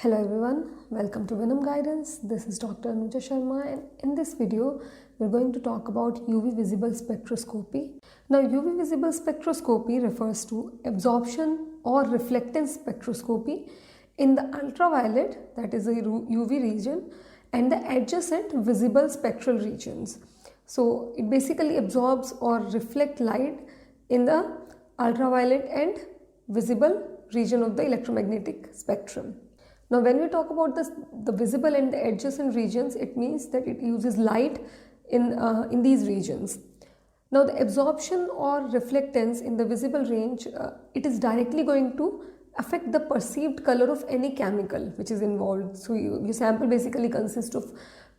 Hello everyone, welcome to Venom Guidance. This is Dr. Anuja Sharma, and in this video we're going to talk about UV visible spectroscopy. Now UV visible spectroscopy refers to absorption or reflectance spectroscopy in the ultraviolet, that is the UV region, and the adjacent visible spectral regions. So it basically absorbs or reflects light in the ultraviolet and visible region of the electromagnetic spectrum. Now when we talk about the visible and the adjacent regions, it means that it uses light in these regions. Now the absorption or reflectance in the visible range, it is directly going to affect the perceived color of any chemical which is involved. So your sample basically consists of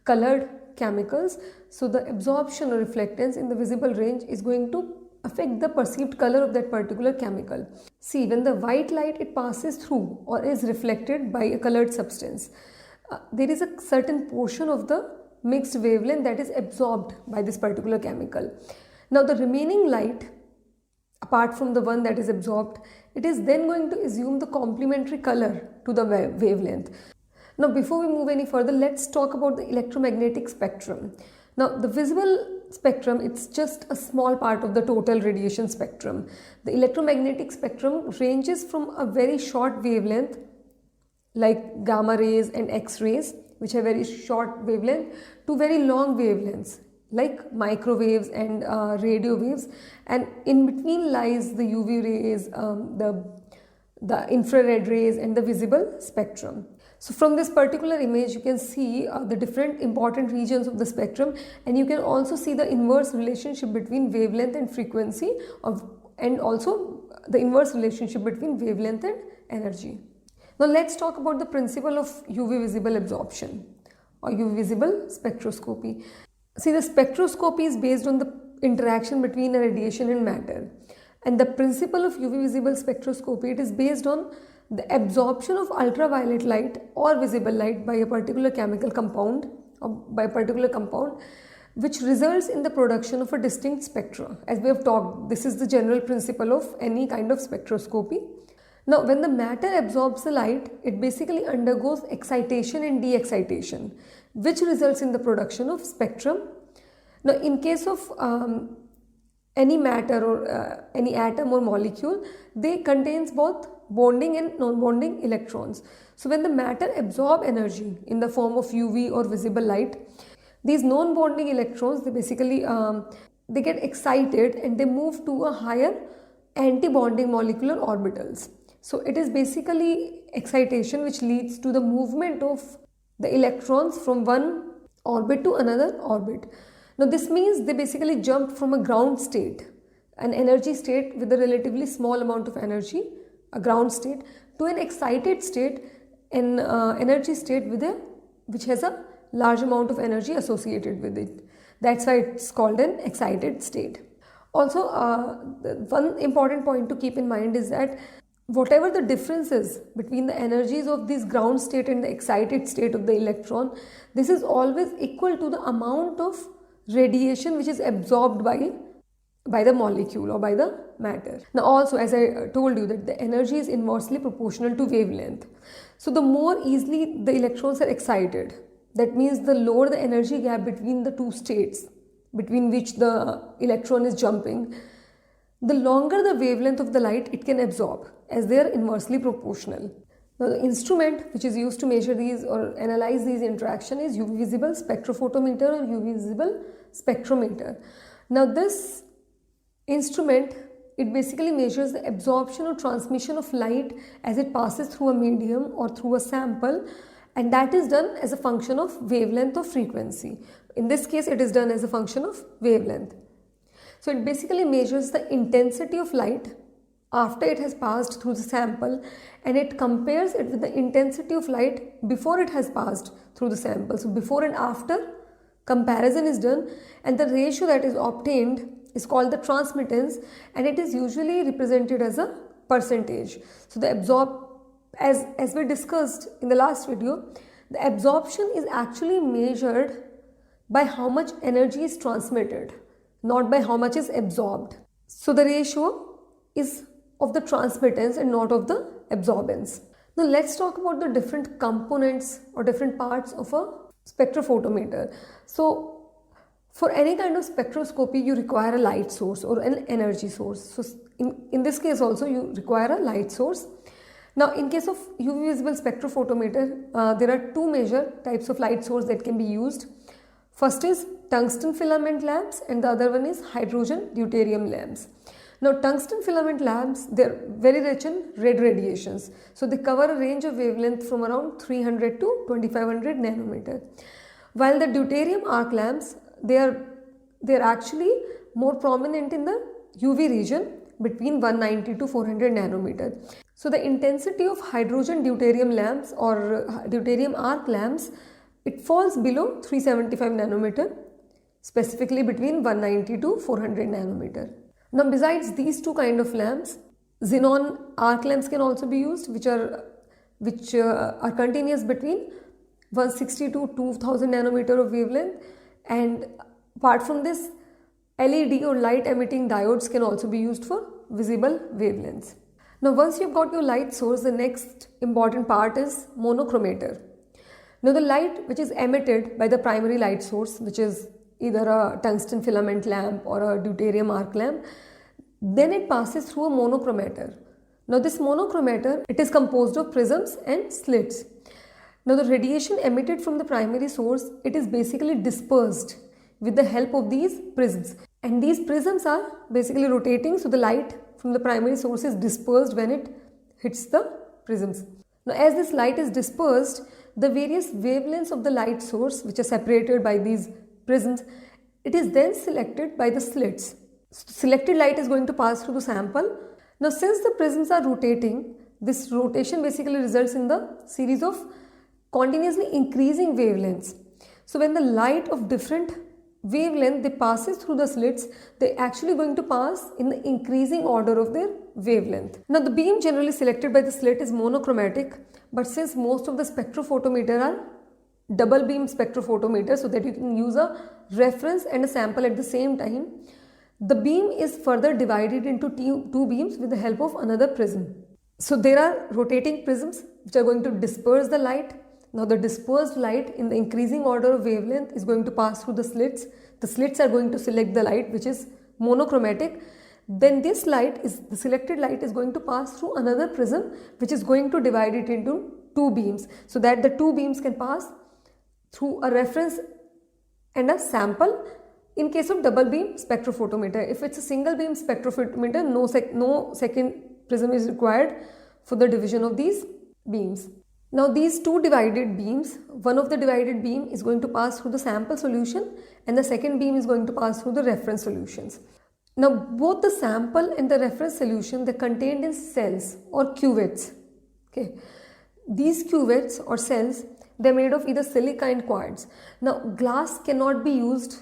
colored chemicals. So the absorption or reflectance in the visible range is going to affect the perceived color of that particular chemical. See, when the white light it passes through or is reflected by a colored substance, there is a certain portion of the mixed wavelength that is absorbed by this particular chemical. Now the remaining light, apart from the one that is absorbed, it is then going to assume the complementary color to the wavelength. Now before we move any further, let's talk about the electromagnetic spectrum. Now the visible spectrum, it's just a small part of the total radiation spectrum. The electromagnetic spectrum ranges from a very short wavelength like gamma rays and X-rays, which have very short wavelength, to very long wavelengths like microwaves and radio waves, and in between lies the UV rays, the infrared rays and the visible spectrum. So from this particular image you can see the different important regions of the spectrum, and you can also see the inverse relationship between wavelength and frequency and also the inverse relationship between wavelength and energy. Now let's talk about the principle of UV visible absorption or UV visible spectroscopy. See, the spectroscopy is based on the interaction between a radiation and matter, and the principle of UV visible spectroscopy, it is based on the absorption of ultraviolet light or visible light by a particular chemical compound or by a particular compound, which results in the production of a distinct spectra. As we have talked, this is the general principle of any kind of spectroscopy. Now when the matter absorbs the light, it basically undergoes excitation and de-excitation, which results in the production of spectrum. Now in case of any matter or any atom or molecule, they contains both bonding and non-bonding electrons. So when the matter absorb energy in the form of UV or visible light, these non-bonding electrons, they basically they get excited and they move to a higher anti-bonding molecular orbitals. So it is basically excitation which leads to the movement of the electrons from one orbit to another orbit. Now this means they basically jump from a ground state, an energy state with a relatively small amount of energy, a ground state, to an excited state, an energy state which has a large amount of energy associated with it. That's why it's called an excited state. Also, one important point to keep in mind is that whatever the difference is between the energies of this ground state and the excited state of the electron, this is always equal to the amount of radiation which is absorbed by the molecule or by the matter. Now also, as I told you, that the energy is inversely proportional to wavelength. So the more easily the electrons are excited, that means the lower the energy gap between the two states between which the electron is jumping, the longer the wavelength of the light it can absorb, as they are inversely proportional. Now the instrument which is used to measure these or analyze these interactions is UV visible spectrophotometer or UV visible spectrometer. Now this instrument, it basically measures the absorption or transmission of light as it passes through a medium or through a sample, and that is done as a function of wavelength or frequency. In this case it is done as a function of wavelength. So it basically measures the intensity of light after it has passed through the sample, and it compares it with the intensity of light before it has passed through the sample. So before and after comparison is done, and the ratio that is obtained is called the transmittance, and it is usually represented as a percentage. So the as we discussed in the last video, the absorption is actually measured by how much energy is transmitted, not by how much is absorbed. So the ratio is of the transmittance and not of the absorbance. Now let's talk about the different components or different parts of a spectrophotometer. So for any kind of spectroscopy, you require a light source or an energy source. So in this case also you require a light source. Now in case of UV visible spectrophotometer, there are two major types of light source that can be used. First is tungsten filament lamps and the other one is hydrogen deuterium lamps. Now tungsten filament lamps, they are very rich in red radiations. So they cover a range of wavelength from around 300 to 2500 nanometer. While the deuterium arc lamps, they are actually more prominent in the UV region between 190 to 400 nanometer. So the intensity of hydrogen deuterium lamps or deuterium arc lamps, it falls below 375 nanometer, specifically between 190 to 400 nanometer. Now besides these two kind of lamps, xenon arc lamps can also be used, which are continuous between 160 to 2000 nanometer of wavelength, and apart from this, LED or light emitting diodes can also be used for visible wavelengths. Now once you've got your light source, the next important part is monochromator. Now the light which is emitted by the primary light source, which is either a tungsten filament lamp or a deuterium arc lamp, then it passes through a monochromator. Now this monochromator, it is composed of prisms and slits. Now the radiation emitted from the primary source, it is basically dispersed with the help of these prisms, and these prisms are basically rotating, so the light from the primary source is dispersed when it hits the prisms. Now as this light is dispersed, the various wavelengths of the light source, which are separated by these prisms, it is then selected by the slits. So selected light is going to pass through the sample. Now since the prisms are rotating, this rotation basically results in the series of continuously increasing wavelengths. So when the light of different wavelength they passes through the slits, they actually going to pass in the increasing order of their wavelength. Now the beam generally selected by the slit is monochromatic, but since most of the spectrophotometer are double beam spectrophotometer, so that you can use a reference and a sample at the same time, the beam is further divided into two beams with the help of another prism. So there are rotating prisms which are going to disperse the light. Now the dispersed light in the increasing order of wavelength is going to pass through the slits. The slits are going to select the light which is monochromatic. Then this light is, the selected light is going to pass through another prism which is going to divide it into two beams, so that the two beams can pass through a reference and a sample. In case of double beam spectrophotometer, if it's a single beam spectrophotometer, no second prism is required for the division of these beams. Now these two divided beams, one of the divided beam is going to pass through the sample solution and the second beam is going to pass through the reference solutions. Now both the sample and the reference solution, they're contained in cells or cuvettes. Okay. These cuvettes or cells, they're made of either silica and quartz. Now glass cannot be used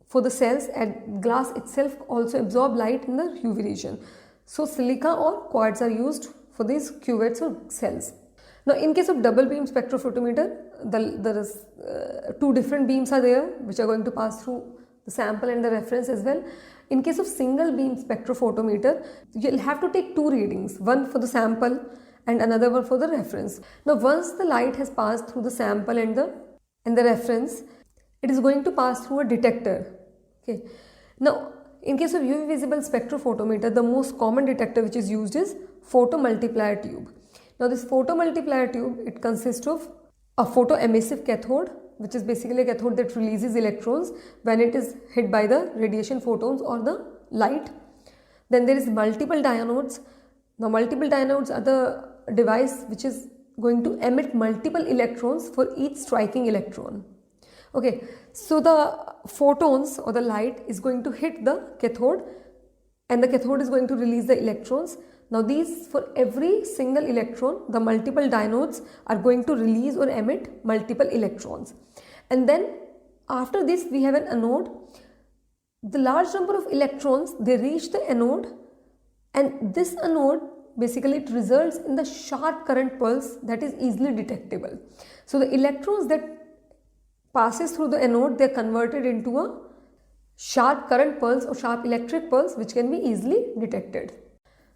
for the cells, and glass itself also absorb light in the UV region. So silica or quartz are used for these cuvettes or cells. Now in case of double beam spectrophotometer, there is two different beams are there which are going to pass through the sample and the reference as well. In case of single beam spectrophotometer, you'll have to take two readings, one for the sample and another one for the reference. Now once the light has passed through the sample and the reference, it is going to pass through a detector. Okay. Now in case of UV visible spectrophotometer, the most common detector which is used is photomultiplier tube. Now this photomultiplier tube, it consists of a photoemissive cathode, which is basically a cathode that releases electrons when it is hit by the radiation photons or the light. Then there is multiple diodes. Now multiple diodes are the device which is going to emit multiple electrons for each striking electron. Okay, so the photons or the light is going to hit the cathode and the cathode is going to release the electrons. Now these, for every single electron, the multiple diodes are going to release or emit multiple electrons. And then after this we have an anode. The large number of electrons, they reach the anode, and this anode basically it results in the sharp current pulse that is easily detectable. So the electrons that passes through the anode, they are converted into a sharp current pulse or sharp electric pulse which can be easily detected.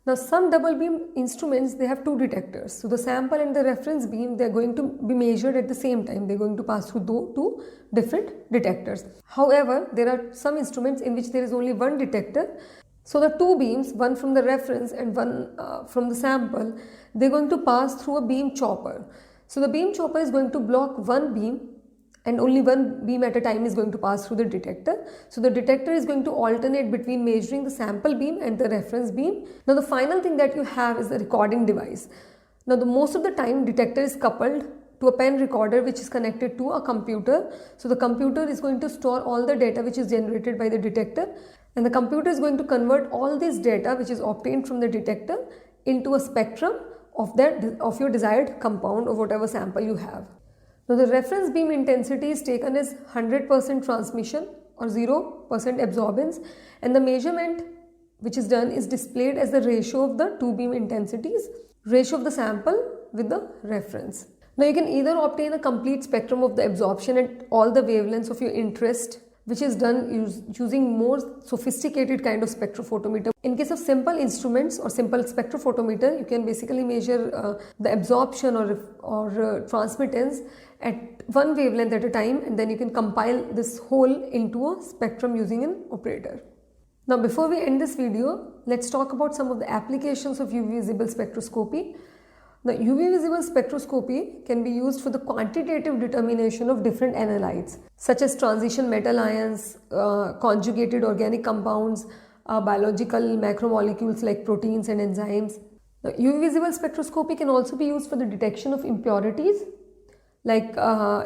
Now some double beam instruments, they have two detectors. So the sample and the reference beam, they are going to be measured at the same time. They are going to pass through two different detectors. However, there are some instruments in which there is only one detector. So the two beams, one from the reference and one from the sample, they are going to pass through a beam chopper. So the beam chopper is going to block one beam, and only one beam at a time is going to pass through the detector. So the detector is going to alternate between measuring the sample beam and the reference beam. Now the final thing that you have is the recording device. Now most of the time detector is coupled to a pen recorder which is connected to a computer. So the computer is going to store all the data which is generated by the detector, and the computer is going to convert all this data which is obtained from the detector into a spectrum of your desired compound or whatever sample you have. Now the reference beam intensity is taken as 100% transmission or 0% absorbance, and the measurement which is done is displayed as the ratio of the two beam intensities, ratio of the sample with the reference. Now you can either obtain a complete spectrum of the absorption at all the wavelengths of your interest, which is done using more sophisticated kind of spectrophotometer. In case of simple instruments or simple spectrophotometer, you can basically measure the absorption or transmittance at one wavelength at a time, and then you can compile this whole into a spectrum using an operator. Now before we end this video, let's talk about some of the applications of UV visible spectroscopy. The UV visible spectroscopy can be used for the quantitative determination of different analytes such as transition metal ions, conjugated organic compounds, biological macromolecules like proteins and enzymes. The UV visible spectroscopy can also be used for the detection of impurities, like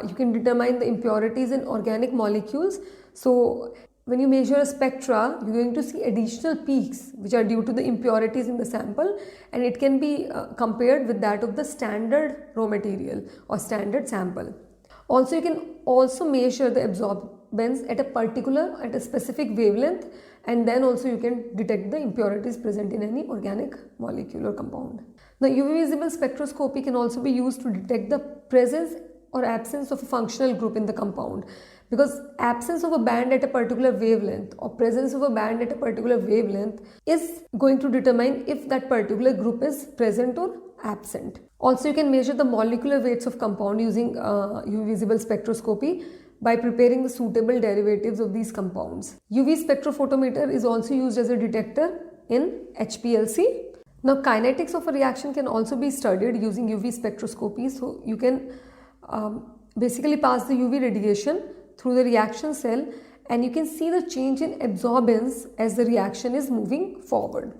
you can determine the impurities in organic molecules. So when you measure a spectra, you're going to see additional peaks which are due to the impurities in the sample, and it can be compared with that of the standard raw material or standard sample. Also, you can also measure the absorbance at a specific wavelength, and then also you can detect the impurities present in any organic molecule or compound. The UV visible spectroscopy can also be used to detect the presence or absence of a functional group in the compound, because absence of a band at a particular wavelength or presence of a band at a particular wavelength is going to determine if that particular group is present or absent. Also, you can measure the molecular weights of compound using UV visible spectroscopy by preparing the suitable derivatives of these compounds. UV spectrophotometer is also used as a detector in HPLC. Now kinetics of a reaction can also be studied using UV spectroscopy. So you can basically pass the UV radiation through the reaction cell, and you can see the change in absorbance as the reaction is moving forward.